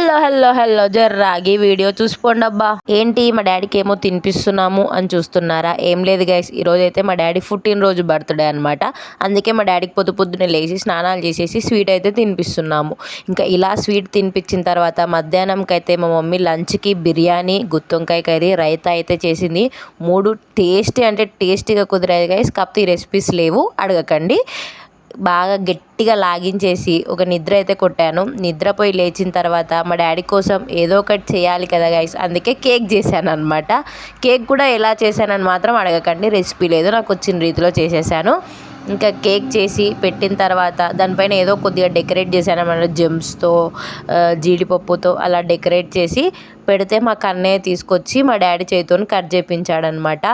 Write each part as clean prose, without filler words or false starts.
Hello hello hello జర్రాగి video చూసుకోండి అబ్బా. ఏంటి మా డాడీకి ఏమో తినిపిస్తున్నాము అని చూస్తున్నారా? ఏం లేదు గైస్, ఈరోజు అయితే మా డాడీ పుట్టినరోజు బర్త్డే అనమాట. అందుకే మా డాడీకి పొద్దున్నే లేచి స్నానాలు చేసేసి స్వీట్ అయితే తినిపిస్తున్నాము. ఇంకా ఇలా స్వీట్ తినిపించిన తర్వాత మధ్యాహ్నంకి అయితే మా మమ్మీ లంచ్కి బిర్యానీ, గుత్తొంకాయ కర్రీ, రైతా అయితే చేసింది. 3 టేస్టీగా కుదిరాయి గైస్. కాకపోతే ఈ రెసిపీస్ లేవు, అడగకండి. బాగా గట్టిగా లాగించేసి ఒక నిద్ర అయితే కొట్టాను. నిద్రపోయి లేచిన తర్వాత మా డాడీ కోసం ఏదో ఒకటి చేయాలి కదా గైస్, అందుకే కేక్ చేశాను అనమాట. కేక్ కూడా ఎలా చేశానని మాత్రం అడగకండి, రెసిపీ లేదు, నాకు వచ్చిన రీతిలో చేసేసాను. ఇంకా కేక్ చేసి పెట్టిన తర్వాత దానిపైన ఏదో కొద్దిగా డెకరేట్ చేశాను అన్నమాట. జెమ్స్తో, జీడిపప్పుతో అలా డెకరేట్ చేసి పెడితే మా కన్నయ్య తీసుకొచ్చి మా డాడీ చేతితో కట్ చేయించాడనమాట.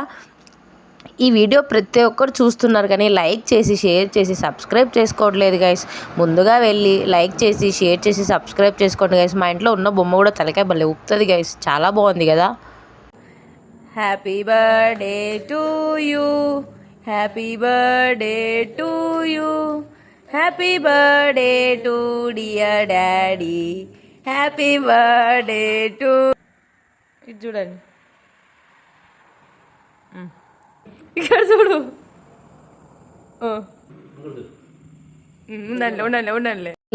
ఈ వీడియో ప్రతి ఒక్కరు చూస్తున్నారు కానీ లైక్ చేసి షేర్ చేసి సబ్స్క్రైబ్ చేసుకోవట్లేదు గైస్. ముందుగా వెళ్ళి లైక్ చేసి షేర్ చేసి సబ్స్క్రైబ్ చేసుకోండి గైస్. మా ఇంట్లో ఉన్న బొమ్మ కూడా తలకాయ భలే ఊపుతుంది గైస్, చాలా బాగుంది కదా. Happy birthday to you, happy birthday to you, happy birthday to dear daddy, happy birthday to. ఇది చూడండి, ఇక్కడ చూడు.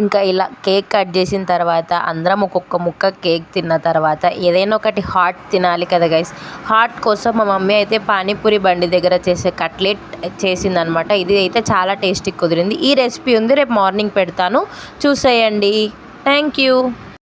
ఇంకా ఇలా కేక్ కట్ చేసిన తర్వాత అందరం ఒక్కొక్క ముక్క కేక్ తిన్న తర్వాత ఏదైనా ఒకటి హాట్ తినాలి కదా గైస్. హాట్ కోసం మా మమ్మీ అయితే పానీపూరి బండి దగ్గర చేసే కట్లెట్ చేసిందనమాట. ఇది అయితే చాలా టేస్టీ కుదిరింది. ఈ రెసిపీ ఉంది, రేపు మార్నింగ్ పెడతాను, చూసేయండి. Thank you.